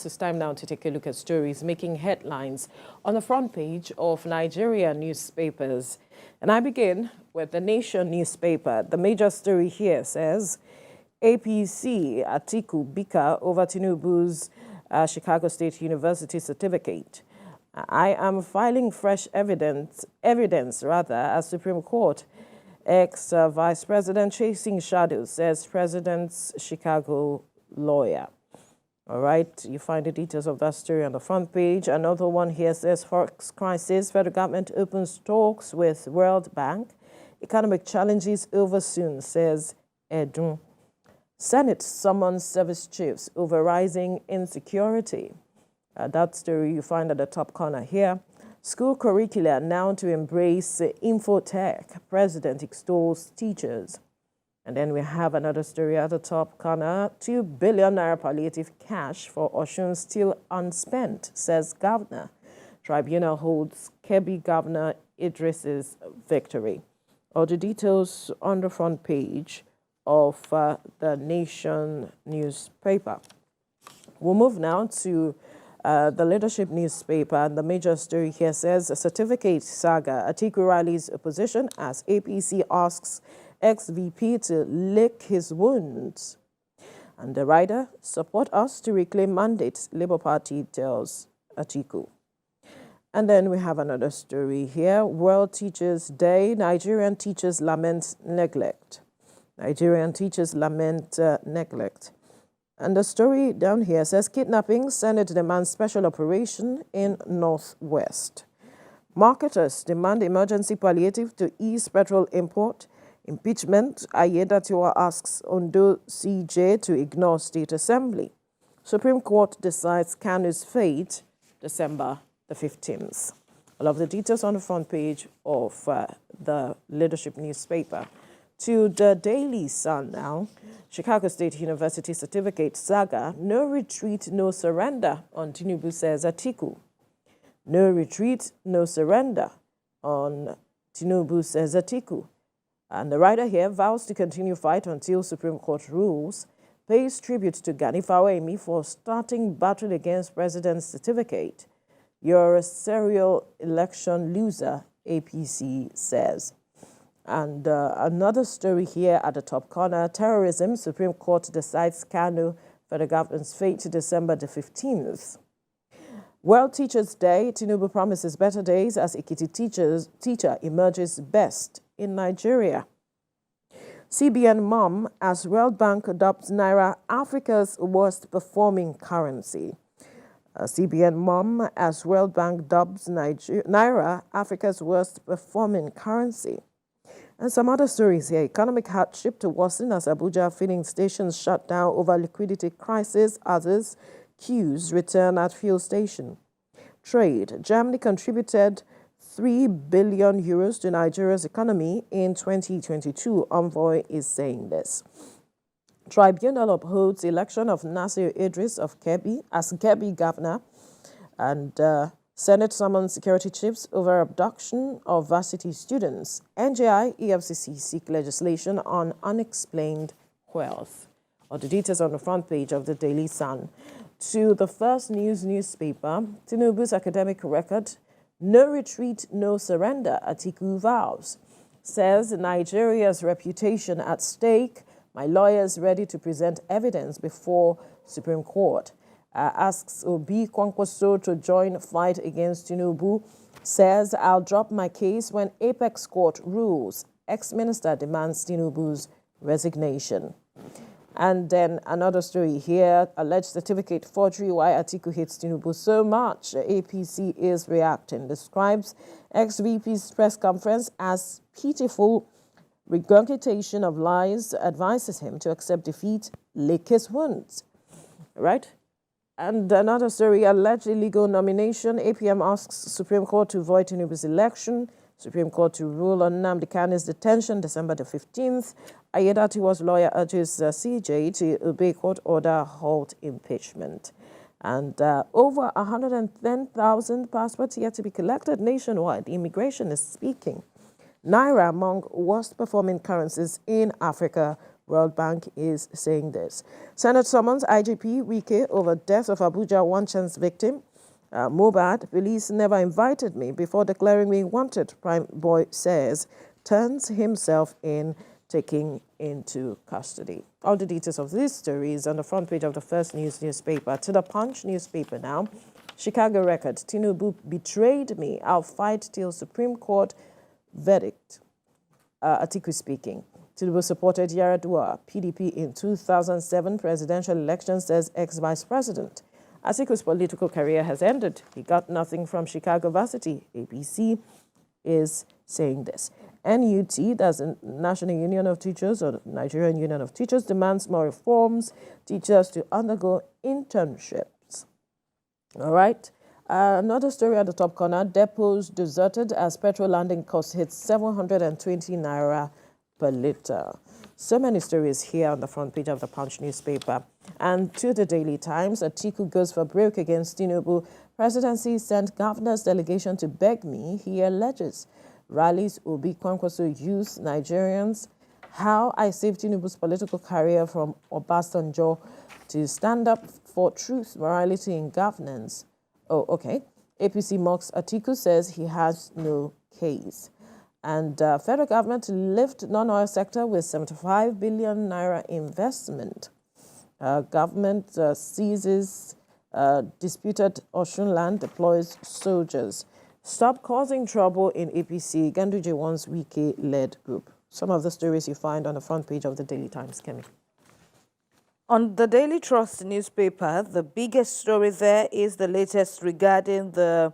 It's time now to take a look at stories making headlines on the front page of Nigeria newspapers. And I begin with the Nation newspaper. The major story here says APC Atiku bicker over Tinubu's Chicago State University certificate. I am filing fresh evidence as Supreme Court. Ex-Vice President chasing shadows, says President's Chicago lawyer. All right, you find the details of that story on the front page. Another one here says Forex crisis, federal government opens talks with World Bank. Economic challenges over soon, says Edun. Senate summons service chiefs over rising insecurity. That story you find at the top corner here. School curricula now to embrace infotech. President extols teachers. And then we have another story at the top corner. 2 billion naira palliative cash for Osun still unspent, says governor. Tribunal holds Kebbi Governor Idris's victory. All the details on the front page of the Nation newspaper. We'll move now to the Leadership newspaper, and the major story here says a certificate saga. Atiku rallies opposition as APC asks ex-VP to lick his wounds. And the rider, support us to reclaim mandates, Labour Party tells Atiku. And then we have another story here. World Teachers Day, Nigerian teachers lament neglect. Nigerian teachers lament neglect. And the story down here says kidnapping, Senate demands special operation in Northwest. Marketers demand emergency palliative to ease petrol import. Impeachment, Ayedatiwa asks Ondo CJ to ignore State Assembly. Supreme Court decides Kanu's fate, December the 15th. All of the details on the front page of the Leadership newspaper. To the Daily Sun now. Chicago State University certificate saga, no retreat, no surrender on Tinubu, says Atiku. No retreat, no surrender on Tinubu, says Atiku. And the writer here vows to continue fight until Supreme Court rules, pays tribute to Gani Fawehinmi for starting battle against president's certificate. You're a serial election loser, APC says. And another story here at the top corner, terrorism, Supreme Court decides Kanu for the government's fate to December the 15th. World Teachers Day, Tinubu promises better days as Ekiti teacher emerges best in Nigeria. CBN mom as World Bank adopts Naira, Africa's worst performing currency. CBN mom as World Bank dubs Naira, Africa's worst performing currency. And some other stories here. Economic hardship to worsen as Abuja filling stations shut down over liquidity crisis. Others, queues return at fuel station. Trade. Germany contributed 3 billion euros to Nigeria's economy in 2022. Envoy is saying this. Tribunal upholds election of Nasir Idris of Kebbi as Kebbi governor. And Senate summons security chiefs over abduction of varsity students. NJI, EFCC seek legislation on unexplained wealth. All the details on the front page of the Daily Sun. To the First News newspaper, Tinubu's academic record, no retreat, no surrender, Atiku vows. Says Nigeria's reputation at stake, my lawyers ready to present evidence before Supreme Court. Asks Obi Kwankaso to join fight against Tinubu. Says, I'll drop my case when Apex Court rules. Ex-minister demands Tinubu's resignation. And then another story here, alleged certificate forgery, why Atiku hates Tinubu so much. APC is reacting. Describes ex-VP's press conference as pitiful regurgitation of lies, advises him to accept defeat, lick his wounds. Right? And another story, alleged illegal nomination. APM asks Supreme Court to void Tinubu's election. Supreme Court to rule on Nnamdi Kanu's detention, December the 15th. Ayedatiwa's lawyer urges CJ to obey court order, halt impeachment. And over 110,000 passports yet to be collected nationwide. Immigration is speaking. Naira among worst performing currencies in Africa World Bank is saying this. Senate summons IGP Wike over death of Abuja one-chance victim. Mohbad, police never invited me before declaring me wanted, Prime Boy says, turns himself in, taking into custody. All the details of this story is on the front page of the First News newspaper. To the Punch newspaper now. Chicago Record, Tinubu betrayed me. I'll fight till Supreme Court verdict. Atiku speaking. Tinubu supported Yar'Adua, PDP in 2007 presidential election, says ex-vice president. Atiku's political career has ended. He got nothing from Chicago Varsity. APC is saying this. NUT, that's the National Union of Teachers, or Nigerian Union of Teachers, demands more reforms, teachers to undergo internships. All right. Another story at the top corner, depots deserted as petrol landing cost hits 720 naira per litre. So many stories here on the front page of the Punch newspaper. And to the Daily Times, Atiku goes for broke against Tinubu. Presidency sent governor's delegation to beg me, he alleges. Rallies will be Kwankaso youth, Nigerians. How I saved Tinubu's political career from Obasanjo to stand up for truth, morality, and governance. Oh, okay. APC mocks Atiku, says he has no case. And federal government to lift non-oil sector with 75 billion naira investment. Government seizes disputed Osun land, deploys soldiers. Stop causing trouble in APC, Ganduje wants Wike-led group. Some of the stories you find on the front page of the Daily Times, Kemi. On the Daily Trust newspaper, the biggest story there is the latest regarding the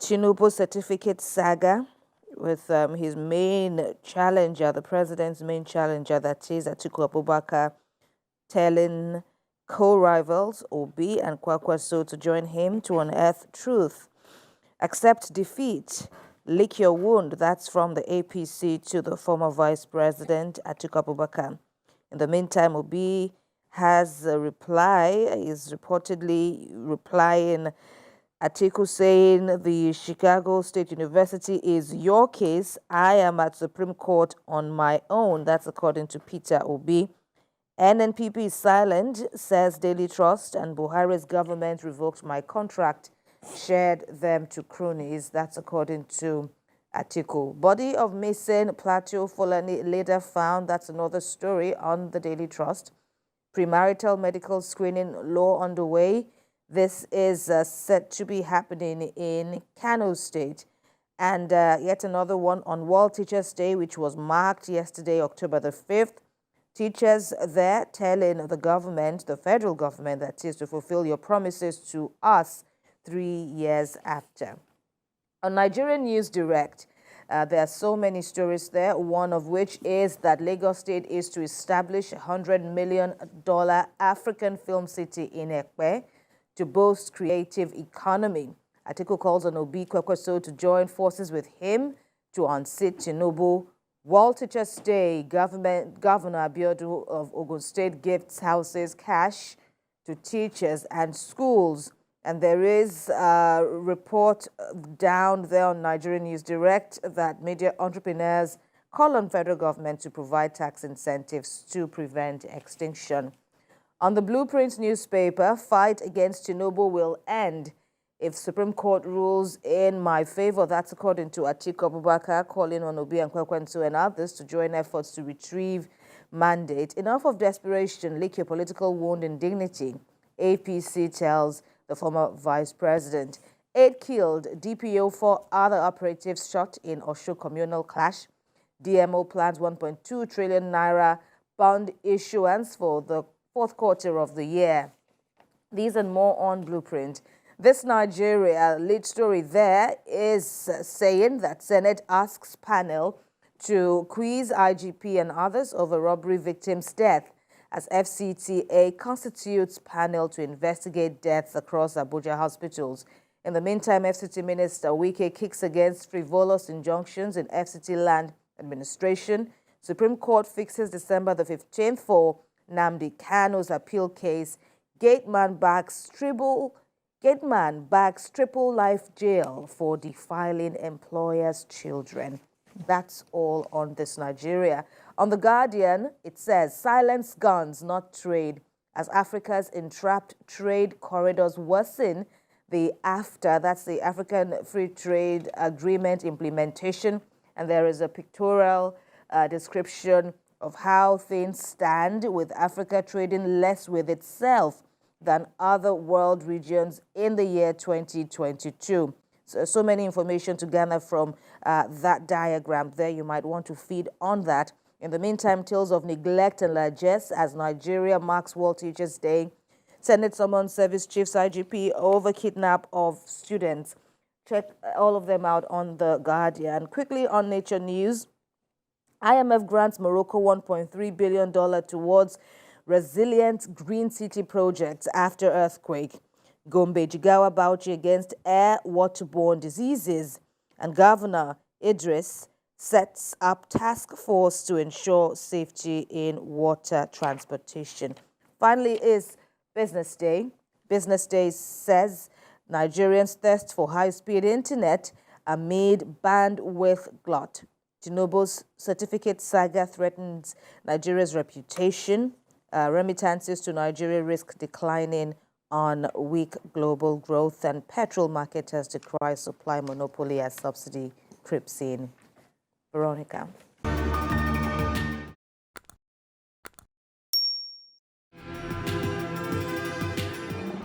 Tinubu certificate saga with his main challenger, the president's main challenger, that is Atiku Abubakar, telling co-rivals Obi and Kwankaso to join him to unearth truth. Accept defeat, lick your wound. That's from the APC to the former vice president, Atiku Abubakar. In the meantime, Obi has a reply, is reportedly replying Atiku saying the Chicago State University is your case. I am at Supreme Court on my own. That's according to Peter Obi. NNPP is silent, says Daily Trust, and Buhari's government revoked my contract, shared them to cronies. That's according to Atiku. Body of missing Plateau Fulani later found. That's another story on the Daily Trust. Premarital medical screening law underway. This is said to be happening in Kano State. And yet another one on World Teachers' Day, which was marked yesterday, October the 5th. Teachers there telling the government, the federal government, that is, to fulfill your promises to us 3 years after. On Nigerian News Direct, there are so many stories there, one of which is that Lagos State is to establish a $100 million African film city in Ekpe to boost creative economy. Atiku calls on Obi Kwankaso to join forces with him to unseat Tinubu. World Teachers' Day, Governor Abiodun of Ogun State gifts houses cash to teachers and schools. And there is a report down there on Nigerian News Direct that media entrepreneurs call on federal government to provide tax incentives to prevent extinction. On the Blueprint newspaper, fight against Tinubu will end if Supreme Court rules in my favor. That's according to Atiku Abubakar, calling on Obi and Kwankaso and others to join efforts to retrieve mandate. Enough of desperation, lick your political wound and dignity, APC tells the former vice president. 8 killed, DPO 4 other operatives shot in Osho communal clash. DMO plans 1.2 trillion naira bond issuance for the 4th quarter of the year. These and more on Blueprint. This Nigeria lead story there is saying that Senate asks panel to quiz IGP and others over robbery victims' death as FCTA constitutes panel to investigate deaths across Abuja hospitals. In the meantime, FCT Minister Wike kicks against frivolous injunctions in FCT land administration. Supreme Court fixes December the 15th for Nnamdi Kano's appeal case. Gateman bags triple life jail for defiling employers' children. That's all on this Nigeria. On The Guardian, it says, silence guns, not trade. As Africa's entrapped trade corridors worsen, the AFTA, that's the African Free Trade Agreement implementation, and there is a pictorial description of how things stand, with Africa trading less with itself than other world regions in the year 2022. So many information to garner from that diagram there. You might want to feed on that. In the meantime, tales of neglect and largesse as Nigeria marks World Teachers' Day. Senate summons service chiefs IGP over kidnap of students. Check all of them out on The Guardian. Quickly on Nature News, IMF grants Morocco $1.3 billion towards resilient green city projects after earthquake. Gombe, Jigawa, Bauchi against air waterborne diseases. And Governor Idris sets up task force to ensure safety in water transportation. Finally is Business Day. Business Day says Nigerians thirst for high-speed internet amid bandwidth glut. Tinubu's certificate saga threatens Nigeria's reputation. Remittances to Nigeria risk declining on weak global growth, and petrol marketers decry supply monopoly as subsidy creeps in. Veronica.